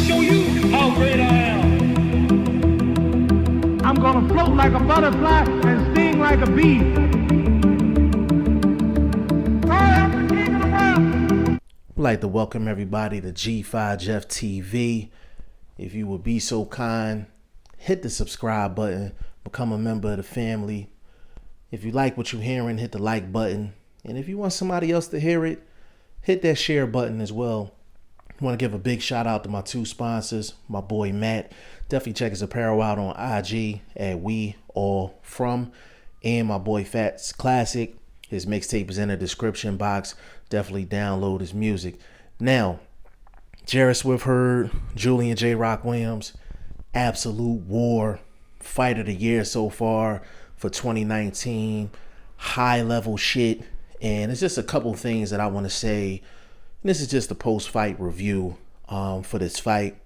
show you how great I am. I'm gonna float like a butterfly and sting like a bee. I am the king of the world. I'd like to welcome everybody to G5Jefftv. If you would be so kind, hit the subscribe button, become a member of the family. If you like what you're hearing, hit the like button. And if you want somebody else to hear it, hit that share button as well. I want to give a big shout out to my two sponsors, my boy Matt. Definitely check his apparel out on IG at We All From. And my boy Fats Classic. His mixtape is in the description box. Definitely download his music. Now, Jarrett Hurd, Julian J. Rock Williams, absolute war. Fight of the year so far for 2019. High level shit. And it's just a couple things that I want to say. And this is just a post-fight review for this fight.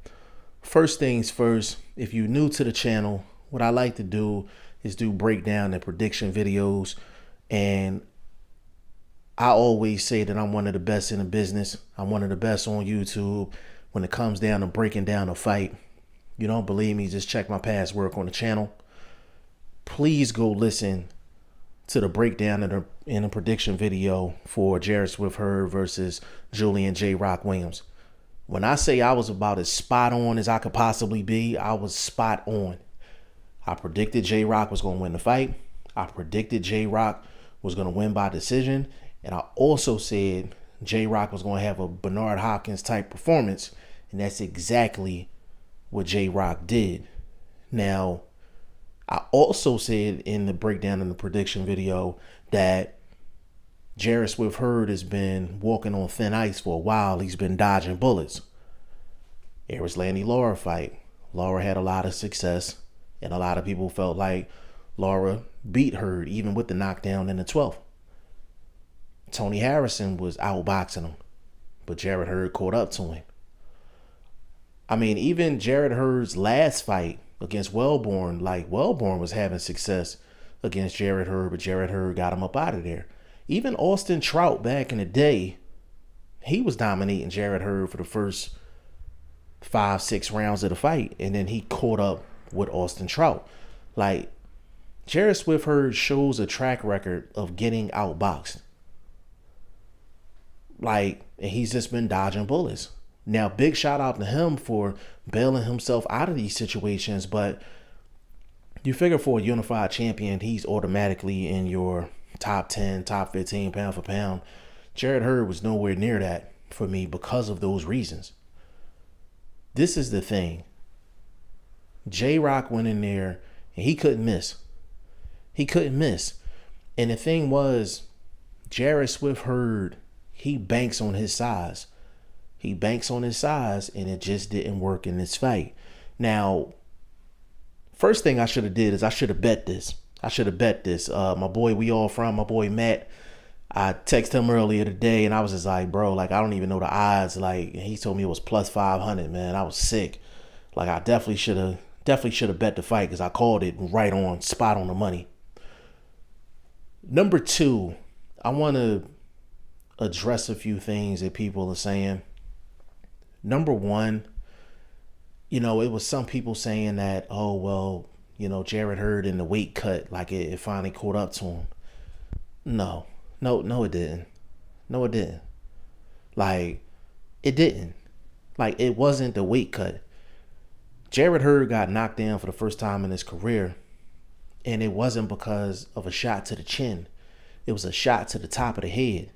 First things first, if you're new to the channel, what I like to do is do breakdown and prediction videos. And I always say that I'm one of the best in the business. I'm one of the best on YouTube when it comes down to breaking down a fight. You don't believe me? Just check my past work on the channel. Please go listen to the breakdown and the prediction video for Jarrett Hurd versus Julian J. Rock Williams. When I say I was about as spot on as I could possibly be, I was spot on. I predicted J. Rock was going to win the fight. I predicted J. Rock was going to win by decision. And I also said J. Rock was going to have a Bernard Hopkins type performance. And that's exactly what J. Rock did. Now, I also said in the breakdown in the prediction video that Jarrett Hurd has been walking on thin ice for a while. He's been dodging bullets. Erislandy Lara fight. Lara had a lot of success, and a lot of people felt like Lara beat Hurd, even with the knockdown in the 12th. Tony Harrison was outboxing him, but Jarrett Hurd caught up to him. I mean, even Jarrett Hurd's last fight against Wellborn, like Wellborn was having success against Jarrett Hurd, but Jarrett Hurd got him up out of there. Even Austin Trout back in the day, he was dominating Jarrett Hurd for the first 5-6 rounds of the fight, and then he caught up with Austin Trout. Like, Jarrett Hurd shows a track record of getting outboxed. Like, and he's just been dodging bullets. Now, big shout out to him for bailing himself out of these situations, but you figure for a unified champion, he's automatically in your top 10, top 15 pound for pound. Jarrett Hurd was nowhere near that for me because of those reasons. This is the thing. J-Rock went in there and he couldn't miss. He couldn't miss. And the thing was, Jarrett Hurd, he banks on his size. He banks on his size, and it just didn't work in this fight. Now, first thing I should have did is I should have bet this. My boy my boy Matt, I texted him earlier today, and I was just like, bro, like, I don't even know the odds. Like, he told me it was plus 500, man. I was sick. Like, I definitely should have bet the fight because I called it right on, spot on the money. Number two, I want to address a few things that people are saying. Number one, it was some people saying that, oh, well, Jarrett Hurd in the weight cut, like it finally caught up to him. No, it didn't. No, it didn't. Like, it didn't. Like, it wasn't the weight cut. Jarrett Hurd got knocked down for the first time in his career, and it wasn't because of a shot to the chin. It was a shot to the top of the head.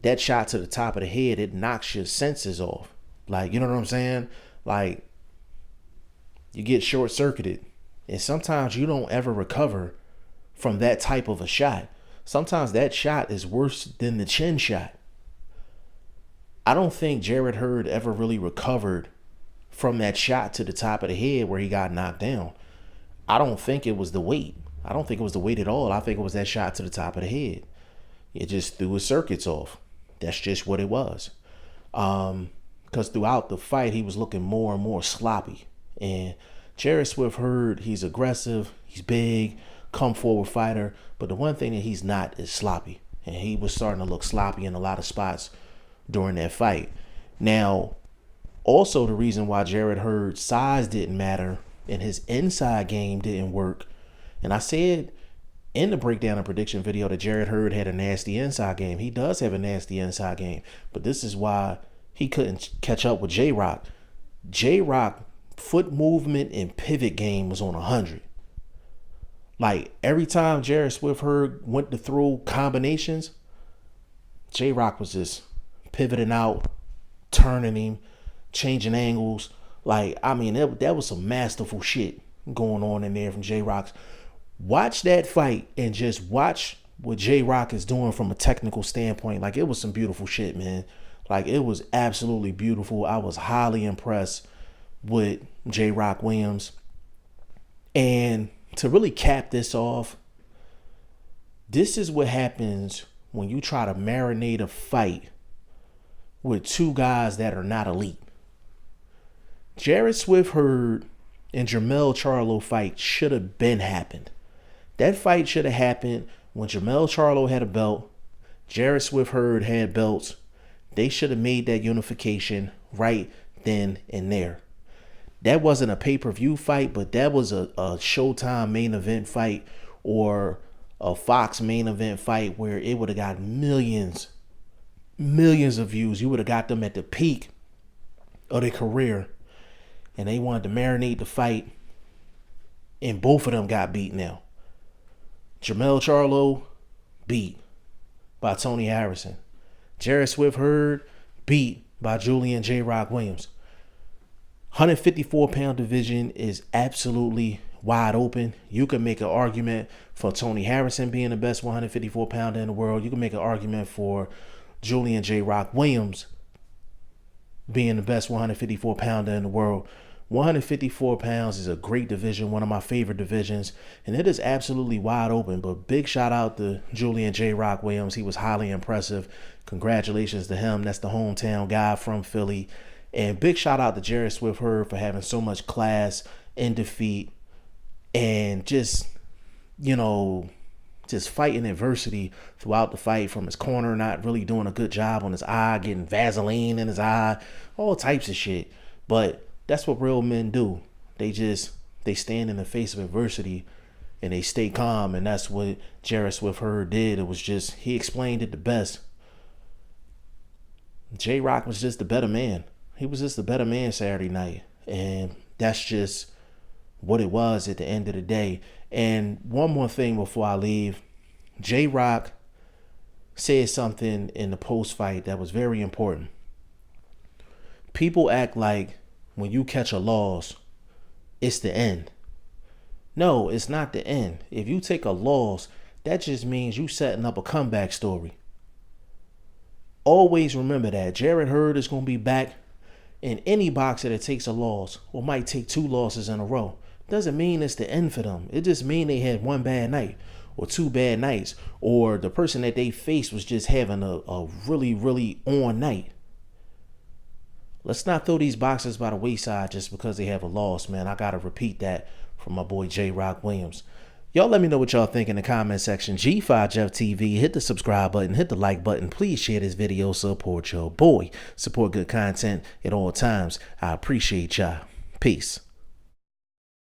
That shot to the top of the head, it knocks your senses off. Like, you know what I'm saying? Like, you get short-circuited. And sometimes you don't ever recover from that type of a shot. Sometimes that shot is worse than the chin shot. I don't think Jarrett Hurd ever really recovered from that shot to the top of the head where he got knocked down. I don't think it was the weight. I don't think it was the weight at all. I think it was that shot to the top of the head. It just threw his circuits off. That's just what it was. Because throughout the fight, he was looking more and more sloppy. And Jarrett Hurd, he's aggressive, he's big, come forward fighter. But the one thing that he's not is sloppy. And he was starting to look sloppy in a lot of spots during that fight. Now, also the reason why Jarrett Hurd's size didn't matter and his inside game didn't work, and I said in the breakdown and prediction video that Jarrett Hurd had a nasty inside game. He does have a nasty inside game, but this is why he couldn't catch up with J-Rock. J-Rock foot movement and pivot game was on 100. Like every time Jarrett Hurd went to throw combinations, J-Rock was just pivoting out, turning him, changing angles. Like, I mean, that was some masterful shit going on in there from J-Rock's. Watch that fight and just watch what J-Rock is doing from a technical standpoint. Like, it was some beautiful shit, man. Like, it was absolutely beautiful. I was highly impressed with J-Rock Williams. And to really cap this off, this is what happens when you try to marinate a fight with two guys that are not elite. Jarrett Hurd and Jermell Charlo fight should have been happened. That fight should have happened when Jermell Charlo had a belt, Jarrett Hurd had belts. They should have made that unification right then and there. That wasn't a pay-per-view fight, but that was a Showtime main event fight or a Fox main event fight where it would have got millions of views. You would have got them at the peak of their career, and they wanted to marinate the fight, and both of them got beat now. Jermell Charlo beat by Tony Harrison. Jarrett Hurd beat by Julian J-Rock Williams. 154-pound division is absolutely wide open. You can make an argument for Tony Harrison being the best 154-pounder in the world. You can make an argument for Julian J-Rock Williams being the best 154-pounder in the world. 154 pounds is a great division, one of my favorite divisions, and it is absolutely wide open. But big shout out to Julian J-Rock Williams. He was highly impressive. Congratulations to him. That's the hometown guy from Philly. And big shout out to Jarrett Hurd for having so much class in defeat and just, just fighting adversity throughout the fight, from his corner not really doing a good job on his eye, getting Vaseline in his eye, all types of shit. But that's what real men do. They stand in the face of adversity and they stay calm. And that's what Jarrett Hurd did. It was just, he explained it the best. J-Rock was just the better man. He was just the better man Saturday night. And that's just what it was at the end of the day. And one more thing before I leave. J-Rock said something in the post-fight that was very important. People act like when you catch a loss, it's the end. No, it's not the end. If you take a loss, that just means you setting up a comeback story. Always remember that. Jarrett Hurd is going to be back, and any boxer that takes a loss or might take 2 losses in a row doesn't mean it's the end for them. It just means they had 1 bad night or 2 bad nights, or the person that they faced was just having a really, really on night. Let's not throw these boxers by the wayside just because they have a loss, man. I got to repeat that from my boy J-Rock Williams. Y'all let me know what y'all think in the comment section. G5Jefftv, hit the subscribe button, hit the like button. Please share this video. Support your boy. Support good content at all times. I appreciate y'all. Peace.